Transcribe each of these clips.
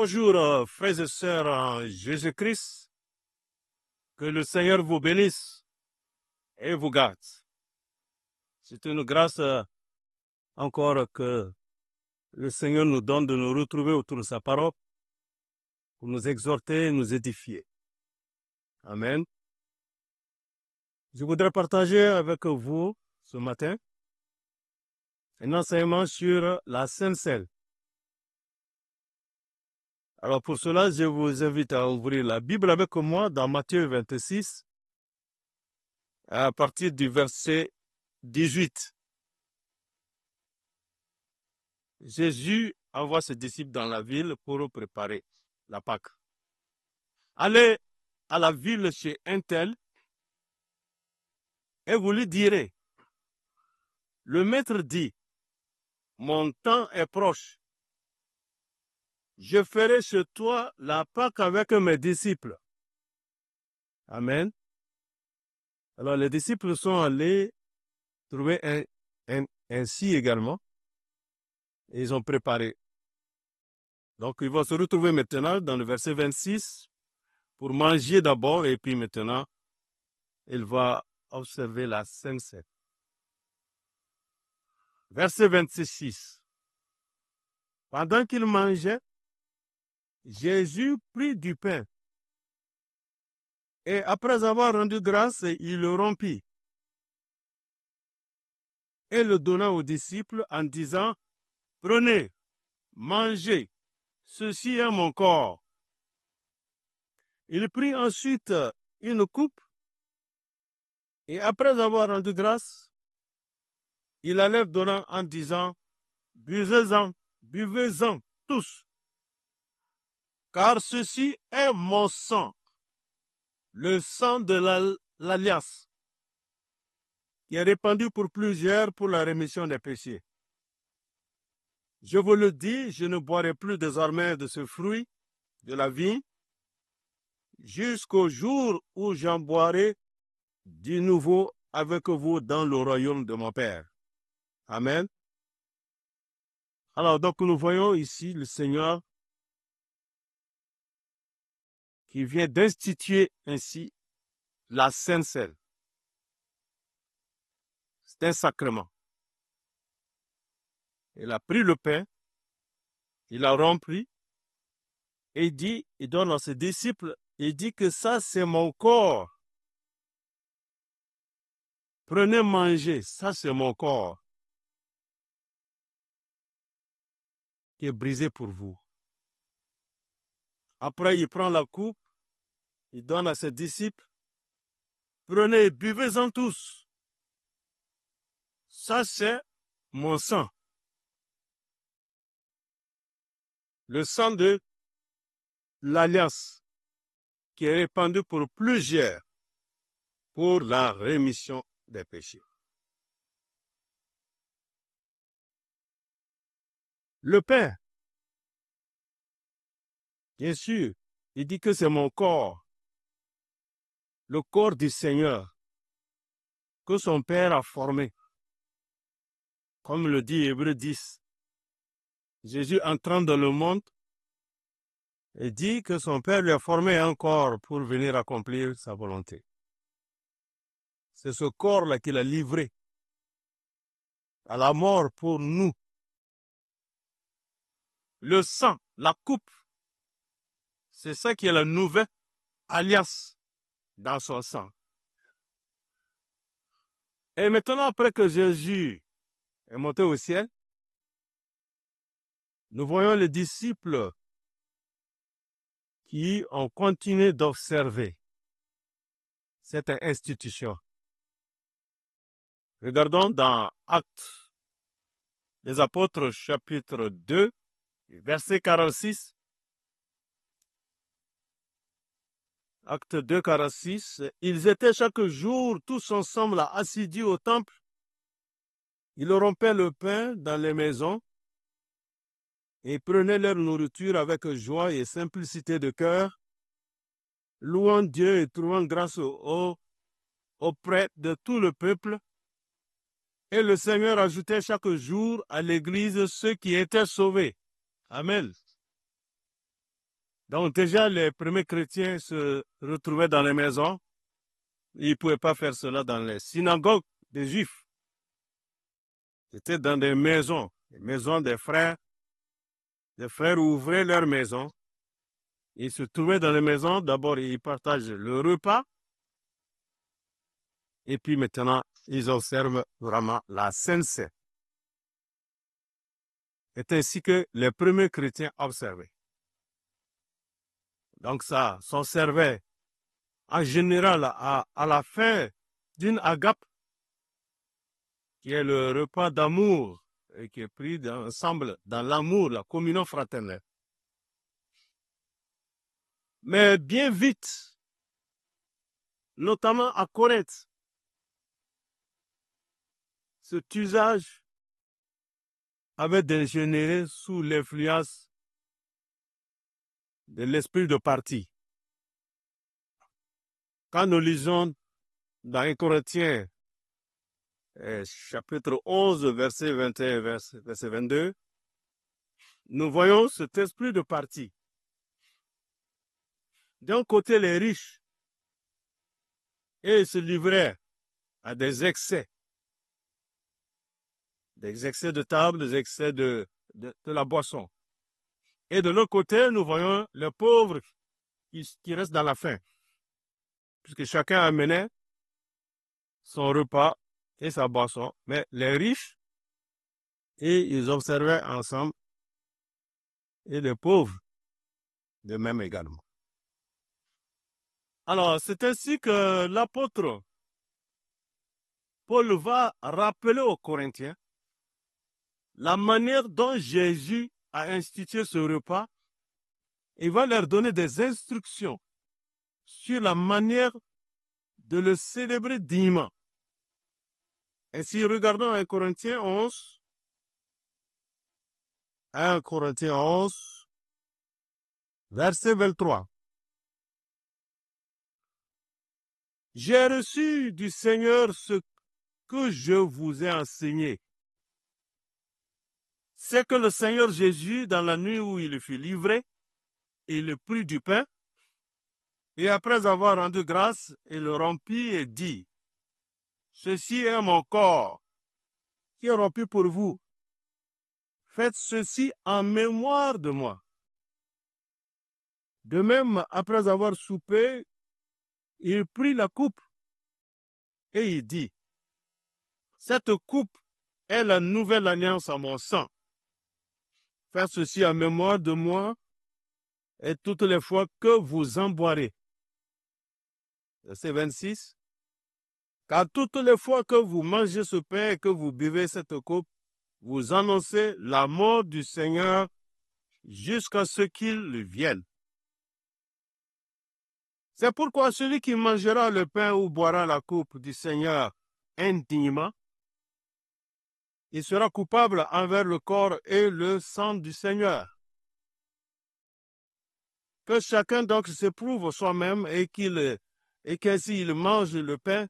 Bonjour, frères et sœurs en Jésus-Christ. Que le Seigneur vous bénisse et vous garde. C'est une grâce encore que le Seigneur nous donne de nous retrouver autour de sa parole pour nous exhorter et nous édifier. Amen. Je voudrais partager avec vous ce matin un enseignement sur la Sainte Seine. Alors pour cela, je vous invite à ouvrir la Bible avec moi dans Matthieu 26, à partir du verset 18. Jésus envoie ses disciples dans la ville pour préparer la Pâque. Allez à la ville chez un tel et vous lui direz, le maître dit, mon temps est proche. Je ferai chez toi la Pâque avec mes disciples. Amen. Alors les disciples sont allés trouver un si également et ils ont préparé. Donc ils vont se retrouver maintenant dans le verset 26 pour manger d'abord et puis maintenant il va observer la Sainte Seine. Verset 26. Pendant qu'il mangeait, Jésus prit du pain et après avoir rendu grâce, il le rompit et le donna aux disciples en disant, prenez, mangez, ceci est mon corps. Il prit ensuite une coupe et après avoir rendu grâce, il la leur donna en disant, buvez-en tous, car ceci est mon sang, le sang de l'alliance, qui est répandu pour plusieurs pour la rémission des péchés. Je vous le dis, je ne boirai plus désormais de ce fruit de la vie, jusqu'au jour où j'en boirai du nouveau avec vous dans le royaume de mon Père. Amen. Alors, donc, nous voyons ici le Seigneur qui vient d'instituer ainsi la Sainte Seine. C'est un sacrement. Il a pris le pain, il a rempli, et il donne à ses disciples, il dit que ça, c'est mon corps. Prenez, mangez, ça, c'est mon corps qui est brisé pour vous. Après, il prend la coupe, il donne à ses disciples, prenez, buvez-en tous. Ça, c'est mon sang. Le sang de l'alliance qui est répandu pour plusieurs pour la rémission des péchés. Le pain, bien sûr, il dit que c'est mon corps, le corps du Seigneur, que son Père a formé. Comme le dit Hébreux 10, Jésus entrant dans le monde, il dit que son Père lui a formé un corps pour venir accomplir sa volonté. C'est ce corps-là qu'il a livré à la mort pour nous. Le sang, la coupe, c'est ça qui est la nouvelle alliance dans son sang. Et maintenant, après que Jésus est monté au ciel, nous voyons les disciples qui ont continué d'observer cette institution. Regardons dans Actes des Apôtres, chapitre 2, verset 46. Acte 2, 46. Ils étaient chaque jour tous ensemble assidus au temple. Ils rompaient le pain dans les maisons et prenaient leur nourriture avec joie et simplicité de cœur, louant Dieu et trouvant grâce auprès de tout le peuple. Et le Seigneur ajoutait chaque jour à l'Église ceux qui étaient sauvés. Amen. Donc déjà, les premiers chrétiens se retrouvaient dans les maisons. Ils ne pouvaient pas faire cela dans les synagogues des Juifs. C'était dans des maisons, les maisons des frères. Les frères ouvraient leur maison. Ils se trouvaient dans les maisons. D'abord, ils partagent le repas. Et puis maintenant, ils observent vraiment la Sainte Seine. C'est ainsi que les premiers chrétiens observaient. Donc ça s'observait en général à la fin d'une agape, qui est le repas d'amour et qui est pris ensemble dans l'amour, la communion fraternelle. Mais bien vite, notamment à Corinthe, cet usage avait dégénéré sous l'influence de l'esprit de parti. Quand nous lisons dans 1 Corinthiens, chapitre 11, verset 21, verset 22, nous voyons cet esprit de parti. D'un côté, les riches, et ils se livraient à des excès de table, des excès de la boisson. Et de l'autre côté, nous voyons les pauvres qui restent dans la faim, puisque chacun amenait son repas et sa boisson. Mais les riches, et ils observaient ensemble, et les pauvres, de même également. Alors, c'est ainsi que l'apôtre Paul va rappeler aux Corinthiens la manière dont Jésus a institué ce repas. Il va leur donner des instructions sur la manière de le célébrer dignement. Ainsi, regardons 1 Corinthiens 11. 1 Corinthiens 11, verset 23. J'ai reçu du Seigneur ce que je vous ai enseigné. C'est que le Seigneur Jésus, dans la nuit où il fut livré, il prit du pain, et après avoir rendu grâce, il le rompit et dit, « Ceci est mon corps, qui est rompu pour vous. Faites ceci en mémoire de moi. » De même, après avoir soupé, il prit la coupe et il dit, « Cette coupe est la nouvelle alliance à mon sang. Faites ceci en mémoire de moi et toutes les fois que vous en boirez. » Verset 26. Car toutes les fois que vous mangez ce pain et que vous buvez cette coupe, vous annoncez la mort du Seigneur jusqu'à ce qu'il vienne. C'est pourquoi celui qui mangera le pain ou boira la coupe du Seigneur indignement, il sera coupable envers le corps et le sang du Seigneur. Que chacun donc s'éprouve soi-même et qu'ainsi il mange le pain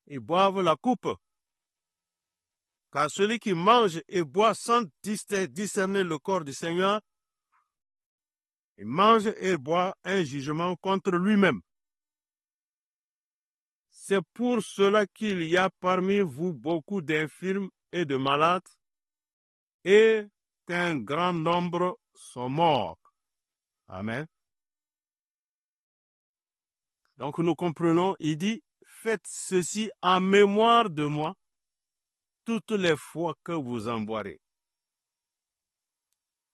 et boive la coupe. Car celui qui mange et boit sans discerner le corps du Seigneur, il mange et boit un jugement contre lui-même. C'est pour cela qu'il y a parmi vous beaucoup d'infirmes et de malades, et qu'un grand nombre sont morts. Amen. Donc nous comprenons, il dit, faites ceci en mémoire de moi toutes les fois que vous en boirez.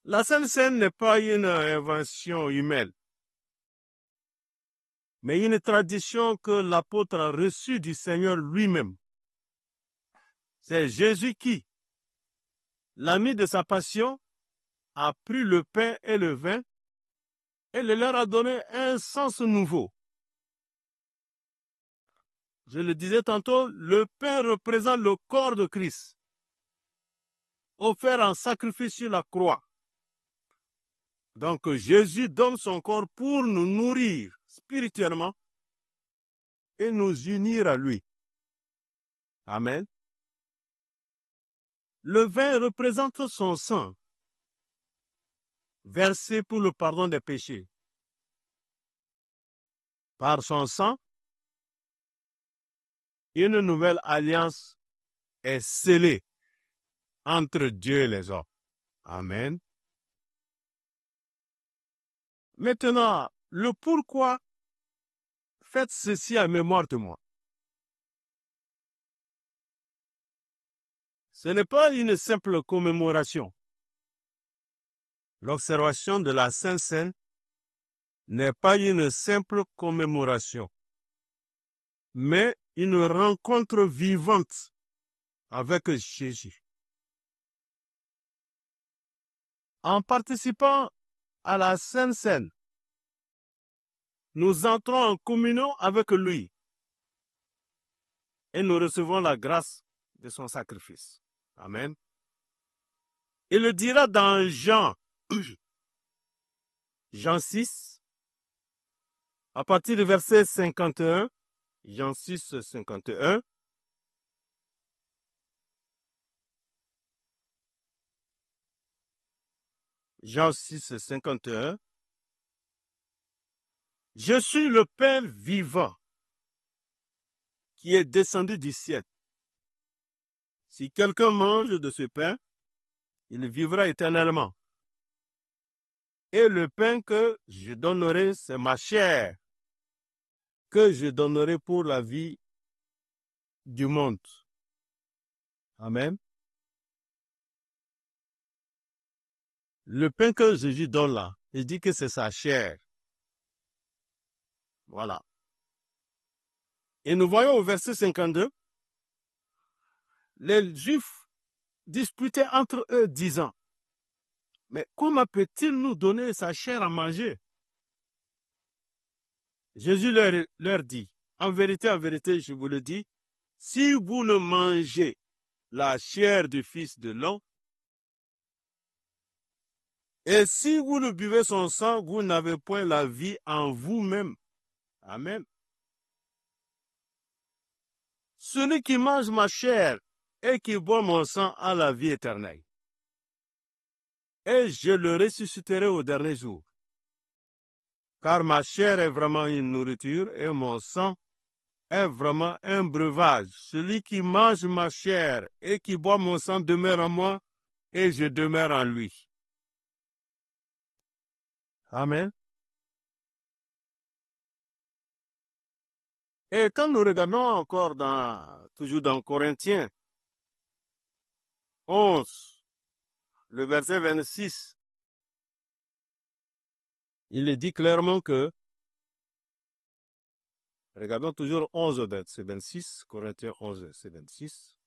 La Sainte Seine n'est pas une invention humaine, mais une tradition que l'apôtre a reçue du Seigneur lui-même. C'est Jésus qui, l'ami de sa passion, a pris le pain et le vin et le leur a donné un sens nouveau. Je le disais tantôt, le pain représente le corps de Christ, offert en sacrifice sur la croix. Donc Jésus donne son corps pour nous nourrir spirituellement et nous unir à lui. Amen. Le vin représente son sang, versé pour le pardon des péchés. Par son sang, une nouvelle alliance est scellée entre Dieu et les hommes. Amen. Maintenant, le pourquoi faites ceci en mémoire de moi. Ce n'est pas une simple commémoration. L'observation de la Sainte Seine n'est pas une simple commémoration, mais une rencontre vivante avec Jésus. En participant à la Sainte Seine, nous entrons en communion avec lui et nous recevons la grâce de son sacrifice. Amen. Il le dira dans Jean 6, à partir du verset 51, Jean 6, 51. Jean 6, 51. Je suis le pain vivant qui est descendu du ciel. Si quelqu'un mange de ce pain, il vivra éternellement. Et le pain que je donnerai, c'est ma chair, que je donnerai pour la vie du monde. Amen. Le pain que Jésus donne là, il dit que c'est sa chair. Voilà. Et nous voyons au verset 52, les Juifs disputaient entre eux, disant, mais comment peut-il nous donner sa chair à manger? Jésus leur dit, en vérité, je vous le dis, si vous ne mangez la chair du Fils de l'homme, et si vous ne buvez son sang, vous n'avez point la vie en vous-même. Amen. Celui qui mange ma chair et qui boit mon sang a la vie éternelle. Et je le ressusciterai au dernier jour. Car ma chair est vraiment une nourriture et mon sang est vraiment un breuvage. Celui qui mange ma chair et qui boit mon sang demeure en moi et je demeure en lui. Amen. Et quand nous regardons encore toujours dans Corinthiens 11, le verset 26, il dit clairement que, regardons toujours 11, verset 26, Corinthiens 11, verset 26,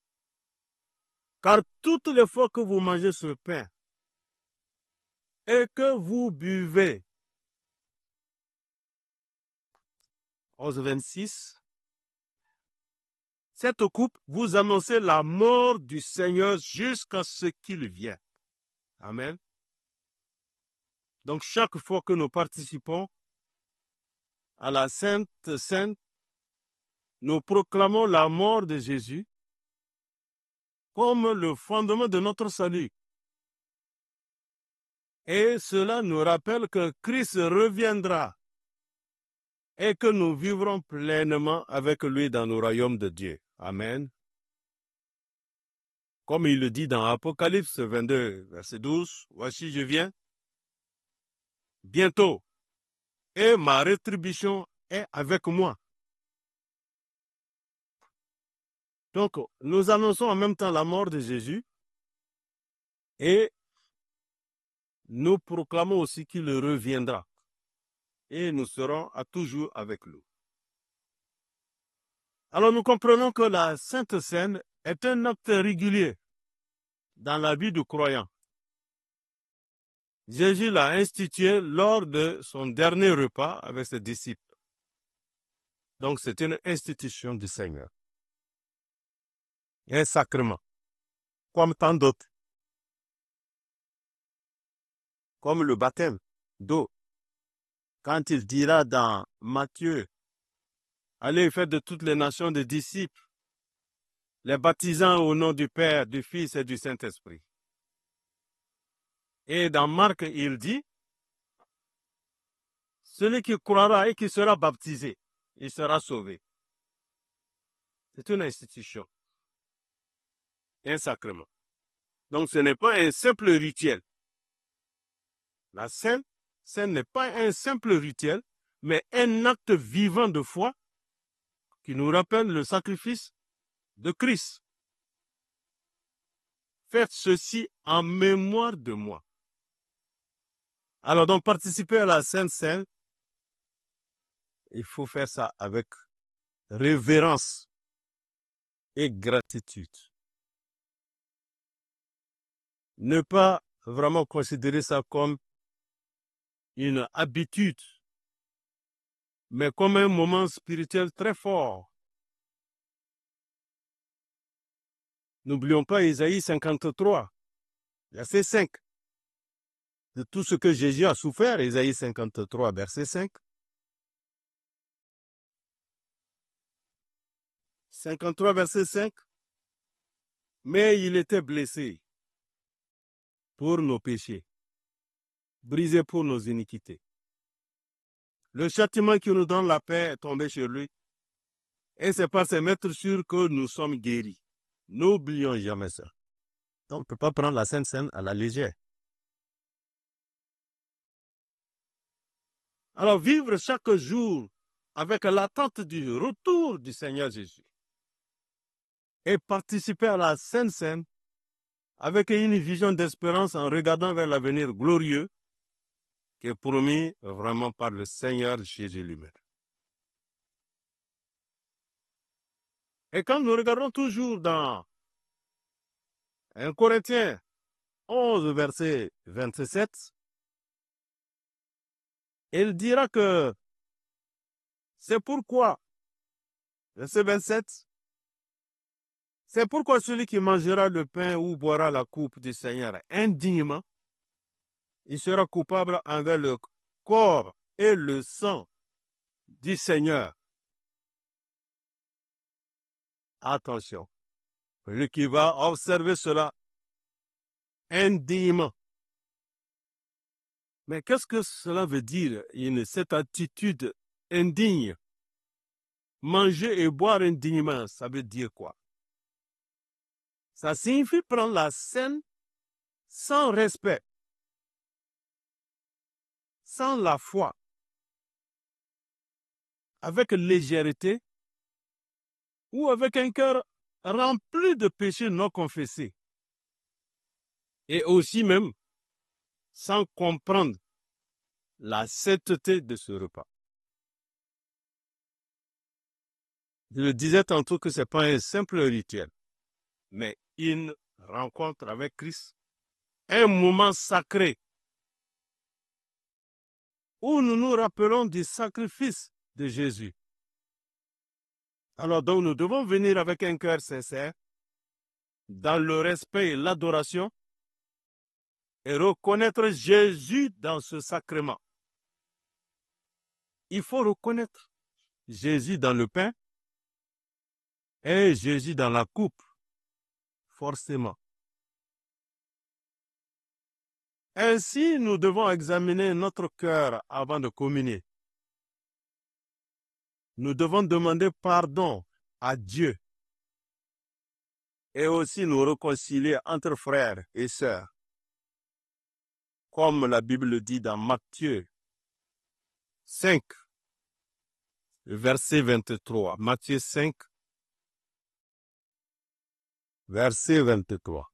car toutes les fois que vous mangez ce pain et que vous buvez, 11, 26, cette coupe, vous annoncez la mort du Seigneur jusqu'à ce qu'il vienne. Amen. Donc, chaque fois que nous participons à la Sainte Seine, nous proclamons la mort de Jésus comme le fondement de notre salut. Et cela nous rappelle que Christ reviendra et que nous vivrons pleinement avec lui dans le royaume de Dieu. Amen. Comme il le dit dans Apocalypse 22, verset 12, « Voici, je viens bientôt, et ma rétribution est avec moi. » Donc, nous annonçons en même temps la mort de Jésus et nous proclamons aussi qu'il reviendra et nous serons à toujours avec lui. Alors, nous comprenons que la Sainte Seine est un acte régulier dans la vie du croyant. Jésus l'a institué lors de son dernier repas avec ses disciples. Donc, c'est une institution du Seigneur. Un sacrement, comme tant d'autres, comme le baptême d'eau. Quand il dira dans Matthieu, allez faire de toutes les nations des disciples, les baptisant au nom du Père, du Fils et du Saint-Esprit. Et dans Marc, il dit, Celui qui croira et qui sera baptisé, il sera sauvé. C'est une institution, un sacrement. Donc ce n'est pas un simple rituel. La Sainte Seine n'est pas un simple rituel, mais un acte vivant de foi qui nous rappelle le sacrifice de Christ. Faites ceci en mémoire de moi. Alors donc participer à la Sainte Seine, il faut faire ça avec révérence et gratitude. Ne pas vraiment considérer ça comme une habitude, mais comme un moment spirituel très fort. N'oublions pas Isaïe 53, verset 5. De tout ce que Jésus a souffert, Isaïe 53, verset 5. 53, verset 5. Mais il était blessé pour nos péchés, brisé pour nos iniquités. Le châtiment qui nous donne la paix est tombé sur lui, et c'est par ses meurtrissures que nous sommes guéris. N'oublions jamais ça. Donc, on ne peut pas prendre la Sainte Seine à la légère. Alors, vivre chaque jour avec l'attente du retour du Seigneur Jésus et participer à la Sainte Seine avec une vision d'espérance en regardant vers l'avenir glorieux qui est promis vraiment par le Seigneur Jésus lui-même. Et quand nous regardons toujours dans 1 Corinthiens 11, verset 27, il dira que c'est pourquoi, verset 27, c'est pourquoi celui qui mangera le pain ou boira la coupe du Seigneur indignement, il sera coupable envers le corps et le sang du Seigneur. Attention, celui qui va observer cela indignement. Mais qu'est-ce que cela veut dire, cette attitude indigne? Manger et boire indignement, ça veut dire quoi? Ça signifie prendre la scène sans respect, sans la foi, avec légèreté ou avec un cœur rempli de péchés non confessés. Et aussi même sans comprendre la sainteté de ce repas. Je le disais tantôt que ce n'est pas un simple rituel, mais une rencontre avec Christ, un moment sacré où nous nous rappelons du sacrifice de Jésus. Alors donc nous devons venir avec un cœur sincère, dans le respect et l'adoration, et reconnaître Jésus dans ce sacrement. Il faut reconnaître Jésus dans le pain et Jésus dans la coupe, forcément. Ainsi, nous devons examiner notre cœur avant de communier. Nous devons demander pardon à Dieu et aussi nous réconcilier entre frères et sœurs, comme la Bible le dit dans Matthieu 5, verset 23. Matthieu 5, verset 23.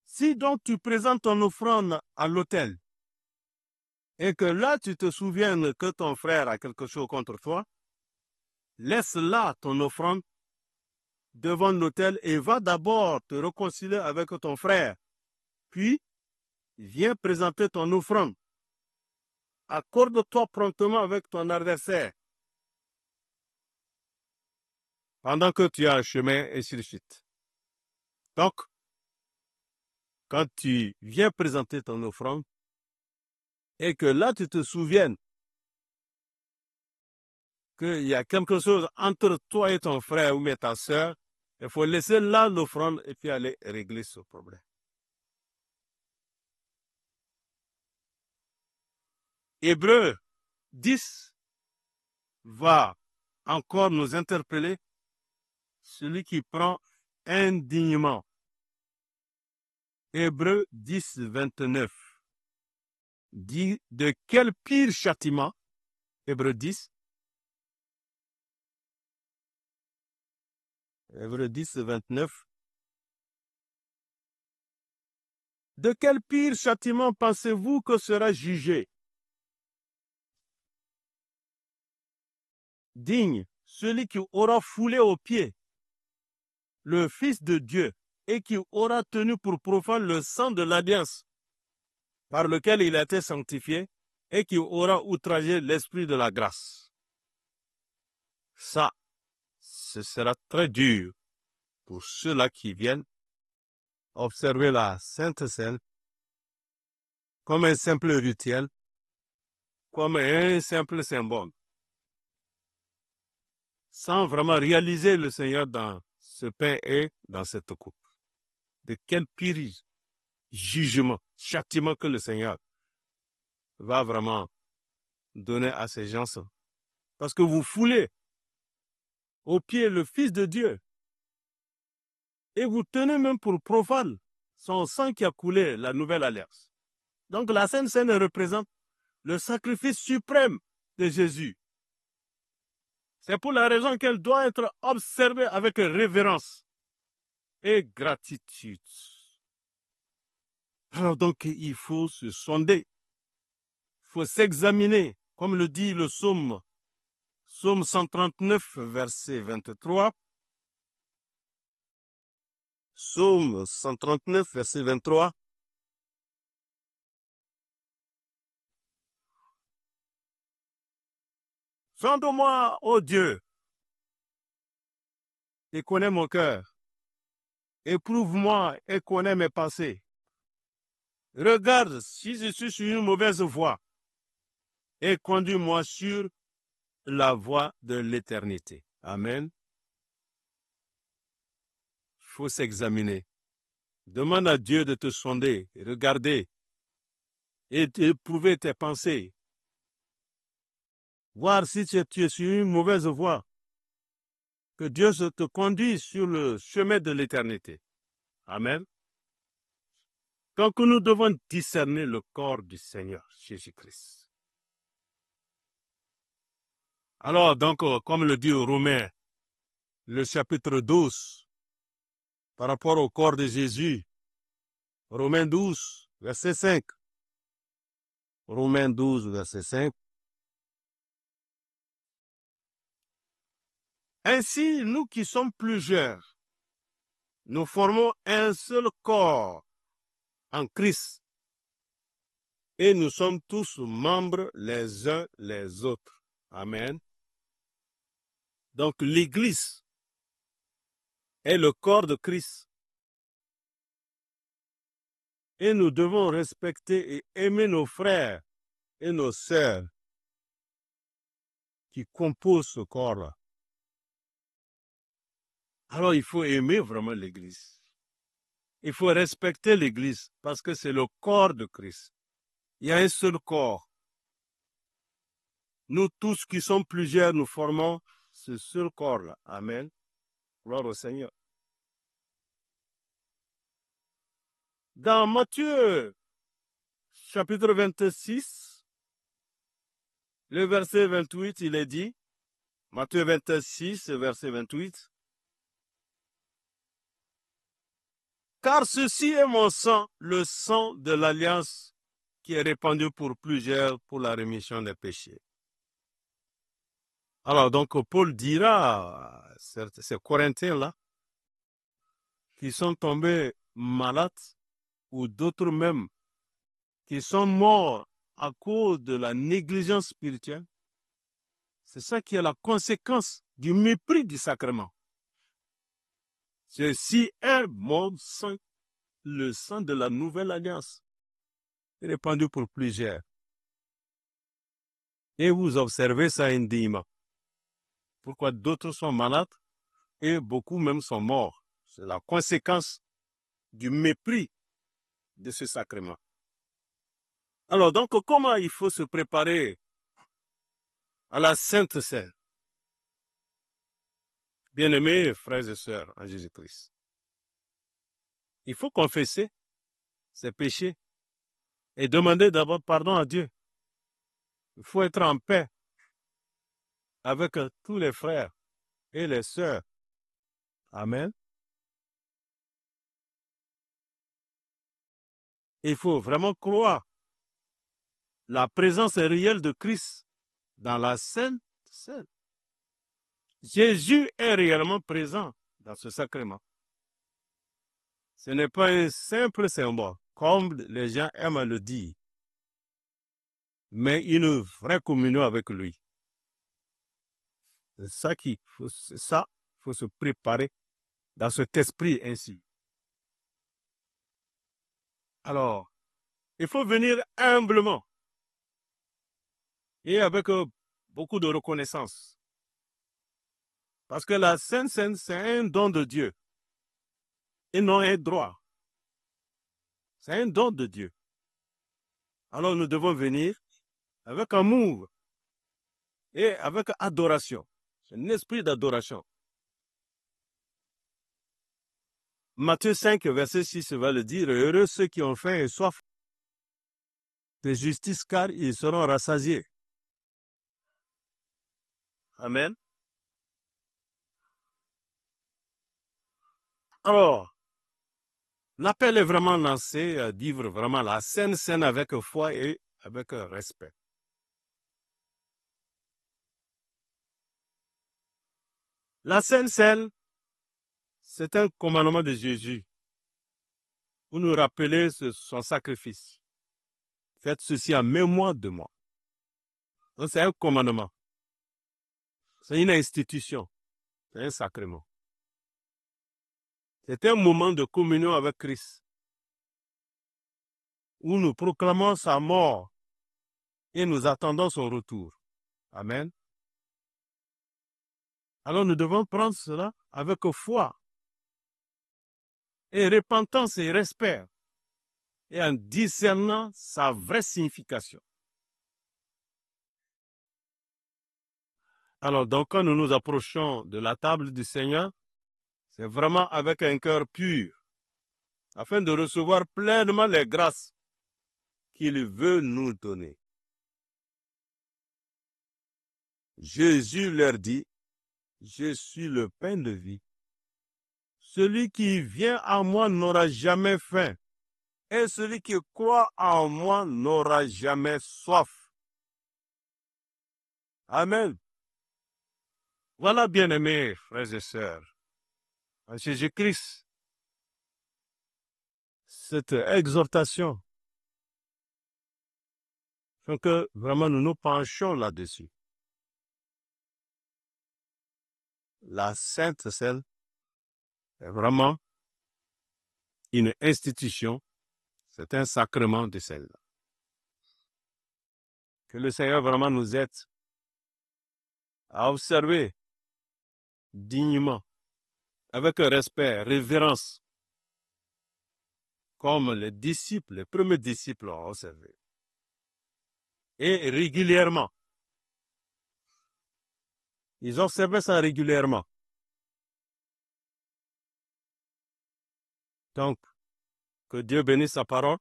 Si donc tu présentes ton offrande à l'autel et que là tu te souviennes que ton frère a quelque chose contre toi, laisse là ton offrande devant l'autel et va d'abord te réconcilier avec ton frère. Puis, viens présenter ton offrande. Accorde-toi promptement avec ton adversaire pendant que tu es en chemin, et ainsi de suite. Donc, quand tu viens présenter ton offrande et que là tu te souviennes qu'il y a quelque chose entre toi et ton frère ou ta soeur, il faut laisser là l'offrande et puis aller régler ce problème. Hébreux 10 va encore nous interpeller. Celui qui prend indignement. Hébreux 10, 29 dit de quel pire châtiment, Hébreux 10, Hébreux 10, 29, de quel pire châtiment pensez-vous que sera jugé? Digne, celui qui aura foulé aux pieds le Fils de Dieu et qui aura tenu pour profane le sang de l'alliance par lequel il a été sanctifié et qui aura outragé l'esprit de la grâce. Ça, ce sera très dur pour ceux-là qui viennent observer la Sainte Seine comme un simple rituel, comme un simple symbole, sans vraiment réaliser le Seigneur dans ce pain et dans cette coupe. De quel pire jugement, châtiment que le Seigneur va vraiment donner à ces gens. Parce que vous foulez au pied le Fils de Dieu et vous tenez même pour profane son sang qui a coulé la nouvelle alliance. Donc la Sainte Seine représente le sacrifice suprême de Jésus. C'est pour la raison qu'elle doit être observée avec révérence et gratitude. Alors donc, il faut se sonder, il faut s'examiner, comme le dit le psaume 139, verset 23. Psaume 139, verset 23. Sonde-moi, ô Dieu, et connais mon cœur. Éprouve-moi et connais mes pensées. Regarde si je suis sur une mauvaise voie et conduis-moi sur la voie de l'éternité. Amen. Il faut s'examiner. Demande à Dieu de te sonder, regarder et éprouver tes pensées. Voir si tu es sur une mauvaise voie. Que Dieu te conduise sur le chemin de l'éternité. Amen. Donc nous devons discerner le corps du Seigneur Jésus-Christ. Alors donc, comme le dit Romains, le chapitre 12, par rapport au corps de Jésus, Romains 12, verset 5. Romains 12, verset 5. Ainsi, nous qui sommes plusieurs, nous formons un seul corps en Christ et nous sommes tous membres les uns les autres. Amen. Donc l'Église est le corps de Christ et nous devons respecter et aimer nos frères et nos sœurs qui composent ce corps-là. Alors il faut aimer vraiment l'Église. Il faut respecter l'Église parce que c'est le corps de Christ. Il y a un seul corps. Nous tous qui sommes plusieurs, nous formons ce seul corps-là. Amen. Gloire au Seigneur. Dans Matthieu, chapitre 26, le verset 28, il est dit, Matthieu 26, verset 28, « Car ceci est mon sang, le sang de l'alliance qui est répandu pour plusieurs pour la rémission des péchés. » Alors donc Paul dira à ces Corinthiens-là qui sont tombés malades ou d'autres même qui sont morts à cause de la négligence spirituelle, c'est ça qui est la conséquence du mépris du sacrement. Ceci est mon sang, le sang de la nouvelle alliance, répandu pour plusieurs. Et vous observez ça indéniablement. Pourquoi d'autres sont malades et beaucoup même sont morts. C'est la conséquence du mépris de ce sacrement. Alors, donc, comment il faut se préparer à la Sainte Seine? Bien-aimés frères et sœurs en Jésus-Christ, il faut confesser ses péchés et demander d'abord pardon à Dieu. Il faut être en paix avec tous les frères et les sœurs. Amen. Il faut vraiment croire la présence réelle de Christ dans la Sainte Seine. Jésus est réellement présent dans ce sacrement. Ce n'est pas un simple symbole, comme les gens aiment à le dire, mais une vraie communion avec lui. C'est ça qu'il faut, faut se préparer dans cet esprit ainsi. Alors, il faut venir humblement et avec beaucoup de reconnaissance. Parce que la Sainte Seine, c'est un don de Dieu et non un droit. C'est un don de Dieu. Alors nous devons venir avec amour et avec adoration. C'est un esprit d'adoration. Matthieu 5, verset 6 va le dire, heureux ceux qui ont faim et soif de justice, car ils seront rassasiés. Amen. Alors, l'appel est vraiment lancé à vivre vraiment la Sainte Seine avec foi et avec respect. La Sainte Seine, c'est un commandement de Jésus pour nous rappeler son sacrifice. Faites ceci en mémoire de moi. Donc, c'est un commandement. C'est une institution. C'est un sacrement. C'est un moment de communion avec Christ où nous proclamons sa mort et nous attendons son retour. Amen. Alors nous devons prendre cela avec foi et repentance et respect et en discernant sa vraie signification. Alors donc quand nous nous approchons de la table du Seigneur, c'est vraiment avec un cœur pur afin de recevoir pleinement les grâces qu'il veut nous donner. Jésus leur dit, je suis le pain de vie. Celui qui vient à moi n'aura jamais faim, et celui qui croit en moi n'aura jamais soif. Amen. Voilà, bien-aimés frères et sœurs, en Jésus-Christ, cette exhortation, faut que vraiment nous nous penchions là-dessus. La Sainte Seine est vraiment une institution, c'est un sacrement de celle-là. Que le Seigneur vraiment nous aide à observer dignement, avec respect, révérence, comme les disciples, les premiers disciples ont observé. Et régulièrement. Ils observaient ça régulièrement. Donc, que Dieu bénisse sa parole,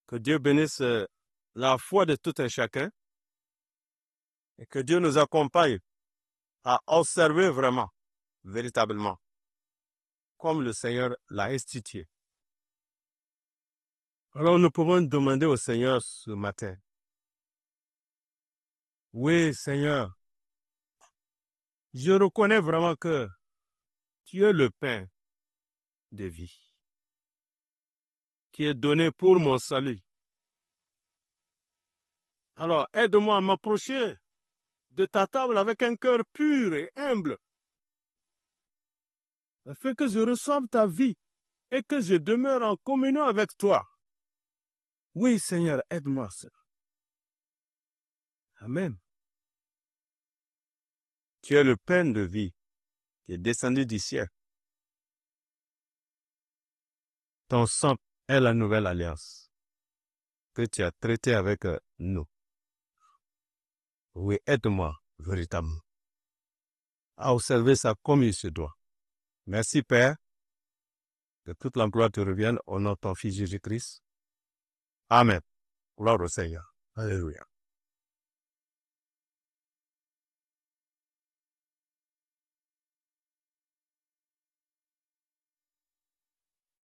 que Dieu bénisse la foi de tout un chacun, et que Dieu nous accompagne à observer vraiment, véritablement, comme le Seigneur l'a institué. Alors nous pouvons demander au Seigneur ce matin, oui Seigneur, je reconnais vraiment que tu es le pain de vie, qui est donné pour mon salut. Alors aide-moi à m'approcher de ta table avec un cœur pur et humble, afin que je reçoive ta vie et que je demeure en communion avec toi. Oui, Seigneur, aide-moi. Amen. Tu es le pain de vie qui est descendu du ciel. Ton sang est la nouvelle alliance que tu as traité avec nous. Oui, aide-moi véritablement à observer ça comme il se doit. Merci, Père, que toute la gloire te revienne au nom de ton Fils Jésus-Christ. Amen. Gloire au Seigneur. Alléluia.